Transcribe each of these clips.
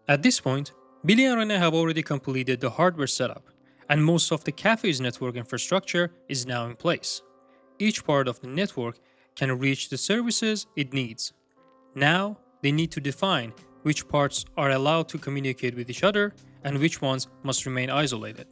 At this point, Billy and Rene have already completed the hardware setup, and most of the cafe's network infrastructure is now in place. Each part of the network can reach the services it needs. Now, they need to define which parts are allowed to communicate with each other and which ones must remain isolated.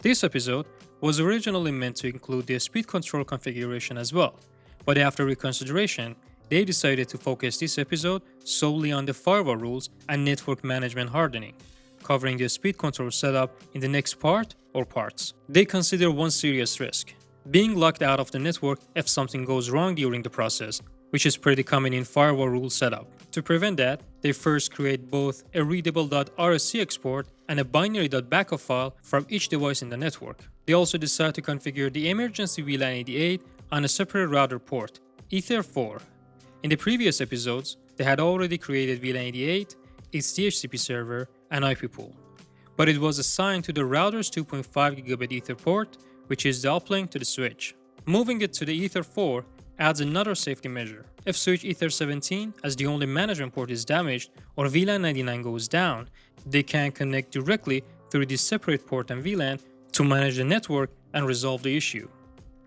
This episode was originally meant to include the speed control configuration as well, but after reconsideration, they decided to focus this episode solely on the firewall rules and network management hardening, covering the speed control setup in the next part or parts. They consider one serious risk: being locked out of the network if something goes wrong during the process, which is pretty common in firewall rule setup. To prevent that, they first create both a readable .rsc export and a binary.backup file from each device in the network. They also decide to configure the emergency VLAN 88 on a separate router port, Ether 4. In the previous episodes, they had already created VLAN 88, its DHCP server, and IP pool, but it was assigned to the router's 2.5 gigabit Ether port, which is the uplink to the switch. Moving it to the Ether 4 adds another safety measure. If switch Ether 17, as the only management port, is damaged or VLAN 99 goes down, they can connect directly through this separate port and VLAN to manage the network and resolve the issue.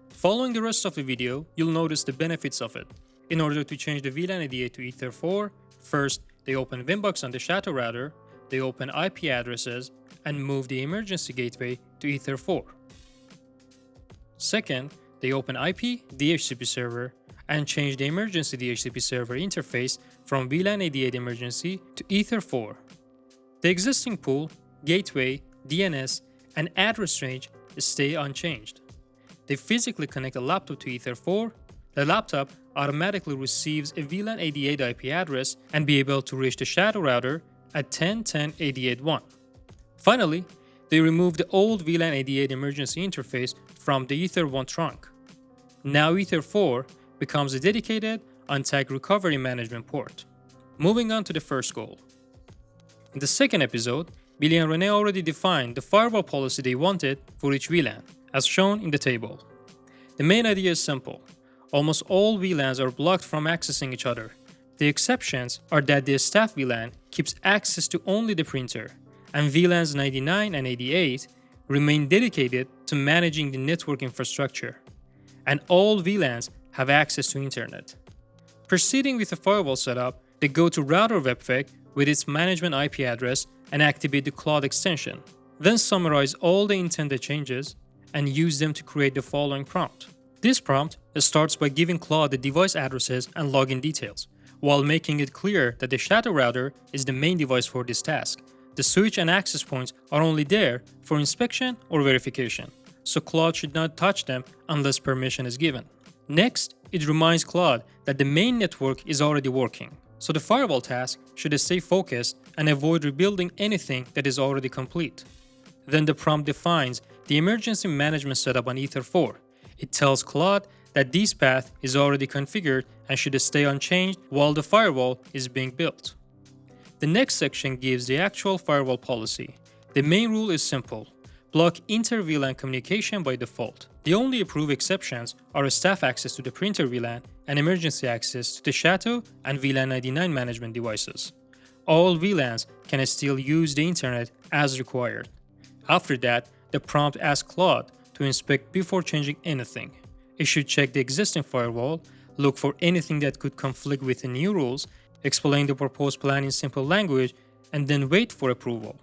Following the rest of the video, you'll notice the benefits of it. In order to change the VLAN 88 to Ether 4, first they open Winbox on the shadow router, they open IP addresses, and move the emergency gateway to Ether 4. Second, they open IP DHCP server and change the emergency DHCP server interface from VLAN 88 emergency to Ether 4. The existing pool, gateway, DNS, and address range stay unchanged. They physically connect a laptop to Ether 4. The laptop automatically receives a VLAN 88 IP address and be able to reach the shadow router at 10.10.88.1. Finally, they remove the old VLAN 88 emergency interface from the Ether 1 trunk. Now Ether 4 becomes a dedicated, untagged recovery management port. Moving on to the first goal. In the second episode, Billy and Rene already defined the firewall policy they wanted for each VLAN, as shown in the table. The main idea is simple. Almost all VLANs are blocked from accessing each other. The exceptions are that the staff VLAN keeps access to only the printer, and VLANs 99 and 88 remain dedicated to managing the network infrastructure. And all VLANs have access to internet. Proceeding with the firewall setup, they go to router webvec with its management IP address and activate the Claude extension. Then summarize all the intended changes and use them to create the following prompt. This prompt starts by giving Claude the device addresses and login details, while making it clear that the shadow router is the main device for this task. The switch and access points are only there for inspection or verification, so Claude should not touch them unless permission is given. Next, it reminds Claude that the main network is already working, so the firewall task should stay focused and avoid rebuilding anything that is already complete. Then the prompt defines the emergency management setup on Ether 4. It tells Claude that this path is already configured and should stay unchanged while the firewall is being built. The next section gives the actual firewall policy. The main rule is simple: block inter-VLAN communication by default. The only approved exceptions are staff access to the printer VLAN and emergency access to the shadow and VLAN 99 management devices. All VLANs can still use the internet as required. After that, the prompt asks Claude to inspect before changing anything. It should check the existing firewall, look for anything that could conflict with the new rules, explain the proposed plan in simple language, and then wait for approval.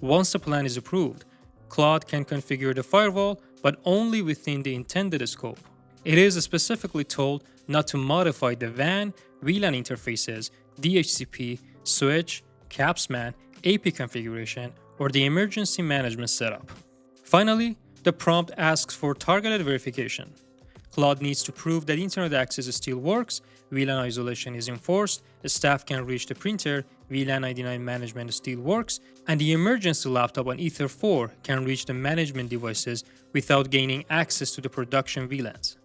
Once the plan is approved, Claude can configure the firewall, but only within the intended scope. It is specifically told not to modify the WAN, VLAN interfaces, DHCP, switch, capsman, AP configuration, or the emergency management setup. Finally, the prompt asks for targeted verification. Claude needs to prove that internet access still works, VLAN isolation is enforced, staff can reach the printer, VLAN 99 management still works, and the emergency laptop on Ether 4 can reach the management devices without gaining access to the production VLANs.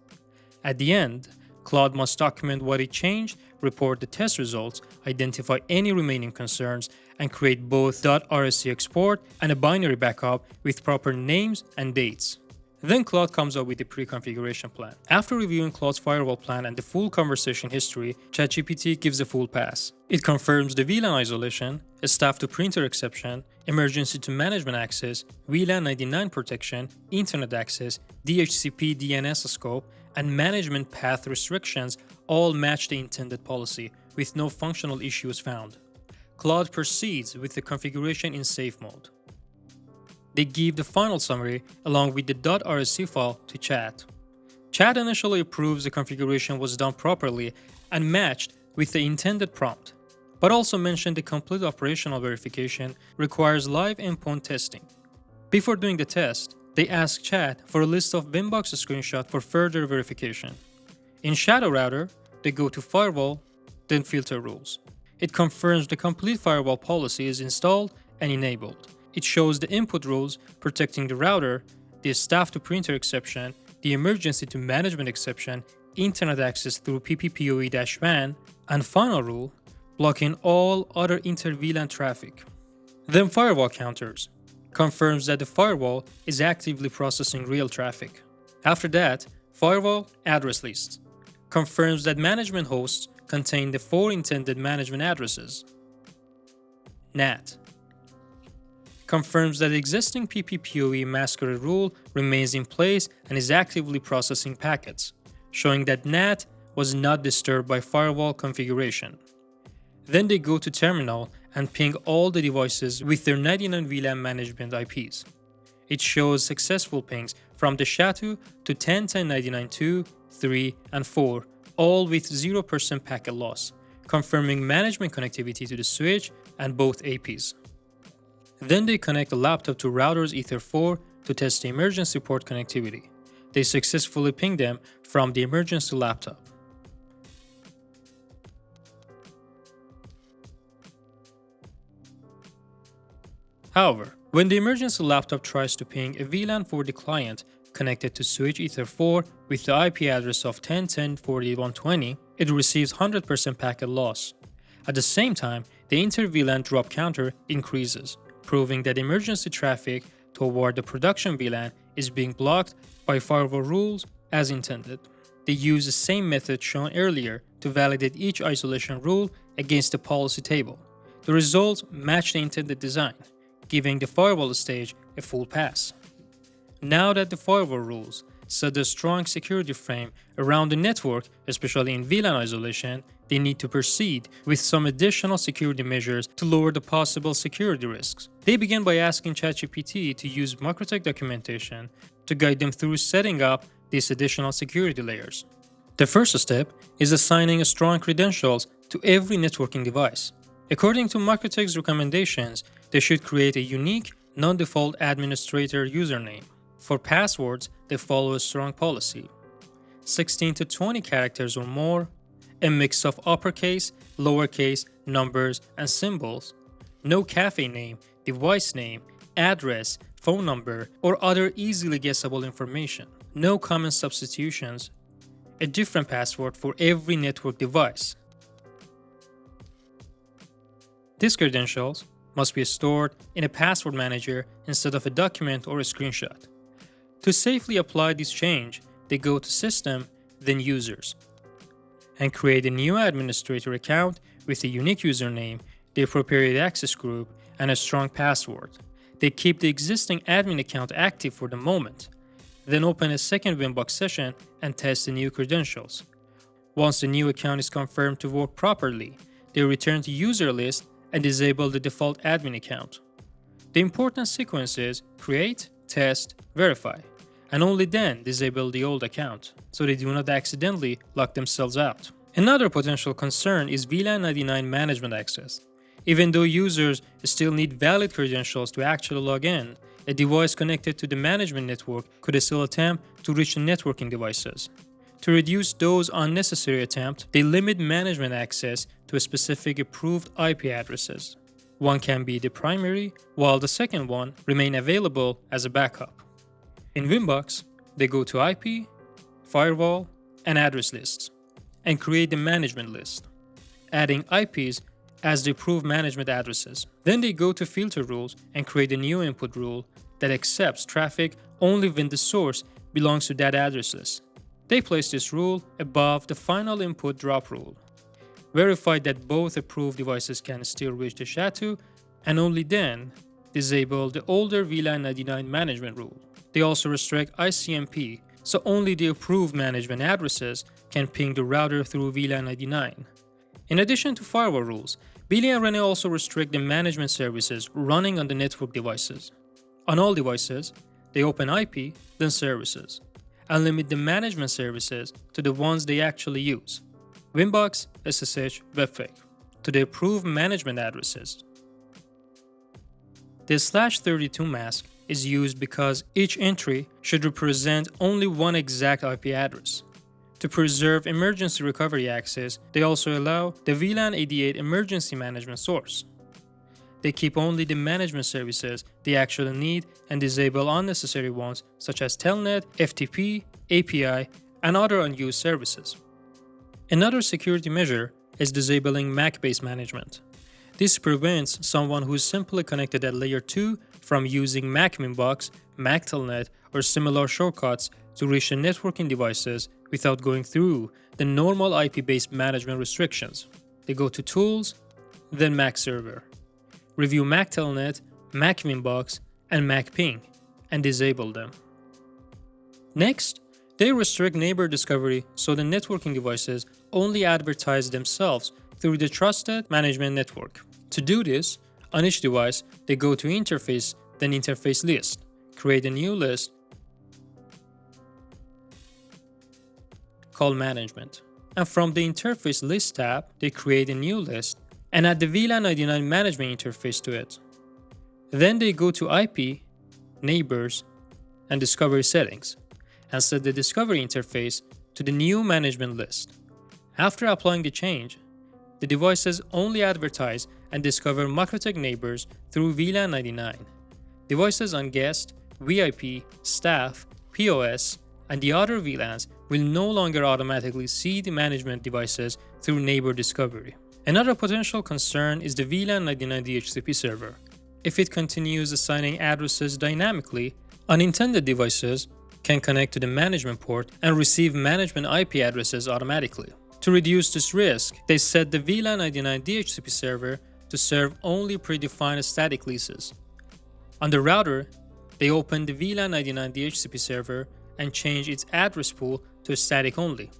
At the end, Claude must document what it changed, report the test results, identify any remaining concerns, and create both .rsc export and a binary backup with proper names and dates. Then Claude comes up with the pre-configuration plan. After reviewing Claude's firewall plan and the full conversation history, ChatGPT gives a full pass. It confirms the VLAN isolation, a staff-to-printer exception, emergency to management access, VLAN 99 protection, internet access, DHCP DNS scope, and management path restrictions all match the intended policy, with no functional issues found. Claude proceeds with the configuration in safe mode. They give the final summary along with the .rsc file to Chat. Chat initially approves the configuration was done properly and matched with the intended prompt, but also mentioned the complete operational verification requires live endpoint testing. Before doing the test, they ask Chat for a list of Winbox screenshot for further verification. In Shadow Router, they go to Firewall, then Filter Rules. It confirms the complete firewall policy is installed and enabled. It shows the input rules protecting the router, the staff-to-printer exception, the emergency to management exception, internet access through PPPoE-WAN, and final rule, blocking all other inter-VLAN traffic. Then firewall counters, confirms that the firewall is actively processing real traffic. After that, firewall address lists, confirms that management hosts contain the 4 intended management addresses. NAT, confirms that the existing PPPoE masquerade rule remains in place and is actively processing packets, showing that NAT was not disturbed by firewall configuration. Then they go to terminal and ping all the devices with their 99 VLAN management IPs. It shows successful pings from the SHA-2 to 10.10.99.2, 3, and 4, all with 0% packet loss, confirming management connectivity to the switch and both APs. Then they connect the laptop to router's Ether4 to test the emergency port connectivity. They successfully ping them from the emergency laptop. However, when the emergency laptop tries to ping a VLAN for the client connected to switch Ether4 with the IP address of 10.10.41.20, it receives 100% packet loss. At the same time, the inter-VLAN drop counter increases, proving that emergency traffic toward the production VLAN is being blocked by firewall rules as intended. They use the same method shown earlier to validate each isolation rule against the policy table. The results match the intended design, giving the firewall stage a full pass. Now that the firewall rules set a strong security frame around the network, especially in VLAN isolation, they need to proceed with some additional security measures to lower the possible security risks. They begin by asking ChatGPT to use MikroTik documentation to guide them through setting up these additional security layers. The first step is assigning strong credentials to every networking device. According to MikroTik's recommendations, they should create a unique, non-default administrator username. For passwords, they follow a strong policy: 16 to 20 characters or more, a mix of uppercase, lowercase, numbers, and symbols, no cafe name, device name, address, phone number, or other easily guessable information, no common substitutions, a different password for every network device. These credentials must be stored in a password manager instead of a document or a screenshot. To safely apply this change, they go to System, then Users, and create a new administrator account with a unique username, the appropriate access group, and a strong password. They keep the existing admin account active for the moment, then open a second Winbox session and test the new credentials. Once the new account is confirmed to work properly, they return to user list and disable the default admin account. The important sequence is create, test, verify, and only then disable the old account, so they do not accidentally lock themselves out. Another potential concern is VLAN 99 management access. Even though users still need valid credentials to actually log in, a device connected to the management network could still attempt to reach the networking devices. To reduce those unnecessary attempts, they limit management access to a specific approved IP addresses. One can be the primary, while the second one remain available as a backup. In Winbox, they go to IP, firewall, and address lists, and create the management list, adding IPs as the approved management addresses. Then they go to filter rules and create a new input rule, that accepts traffic only when the source belongs to that address list. They place this rule above the final input drop rule. Verify that both approved devices can still reach the SHA-2, and only then disable the older VLAN 99 management rule. They also restrict ICMP, so only the approved management addresses can ping the router through VLAN 99. In addition to firewall rules, Billy and Rene also restrict the management services running on the network devices. On all devices, they open IP, then services, and limit the management services to the ones they actually use: Winbox, SSH, Webfake, to the approved management addresses. The /32 mask is used because each entry should represent only one exact IP address. To preserve emergency recovery access, they also allow the VLAN 88 emergency management source. They keep only the management services they actually need and disable unnecessary ones such as Telnet, FTP, API, and other unused services. Another security measure is disabling MAC-based management. This prevents someone who is simply connected at layer 2 from using MAC Minbox, MAC Telnet, or similar shortcuts to reach the networking devices without going through the normal IP-based management restrictions. They go to Tools, then MAC Server, review MAC Telnet, MAC Minbox, and MAC Ping, and disable them. Next, they restrict neighbor discovery so the networking devices only advertise themselves through the trusted management network. To do this, on each device, they go to Interface, then Interface List, create a new list called Management. And from the Interface List tab, they create a new list and add the VLAN 99 management interface to it. Then they go to IP, Neighbors, and Discovery Settings, and set the discovery interface to the new management list. After applying the change, the devices only advertise and discover MikroTik neighbors through VLAN 99. Devices on guest, VIP, staff, POS, and the other VLANs will no longer automatically see the management devices through neighbor discovery. Another potential concern is the VLAN 99 DHCP server. If it continues assigning addresses dynamically, unintended devices can connect to the management port and receive management IP addresses automatically. To reduce this risk, they set the VLAN 99 DHCP server to serve only predefined static leases. On the router, they open the VLAN 99 DHCP server and change its address pool to static only.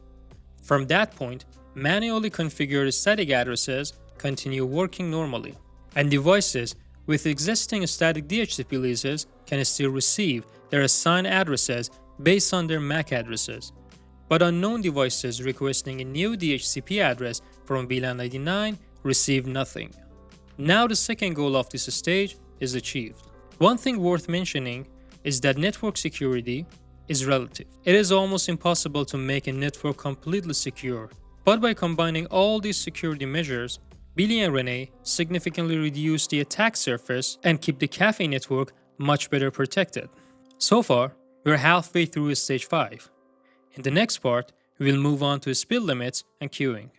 From that point, manually configured static addresses continue working normally, and devices with existing static DHCP leases can still receive their assigned addresses based on their MAC addresses. But unknown devices requesting a new DHCP address from VLAN 99 receive nothing. Now the second goal of this stage is achieved. One thing worth mentioning is that network security is relative. It is almost impossible to make a network completely secure. But by combining all these security measures, Billy and Rene significantly reduce the attack surface and keep the cafe network much better protected. So far, we're halfway through stage 5. In the next part, we will move on to speed limits and queuing,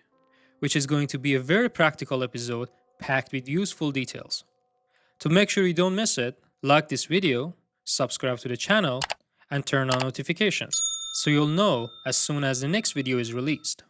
which is going to be a very practical episode packed with useful details. To make sure you don't miss it, like this video, subscribe to the channel, and turn on notifications so you'll know as soon as the next video is released.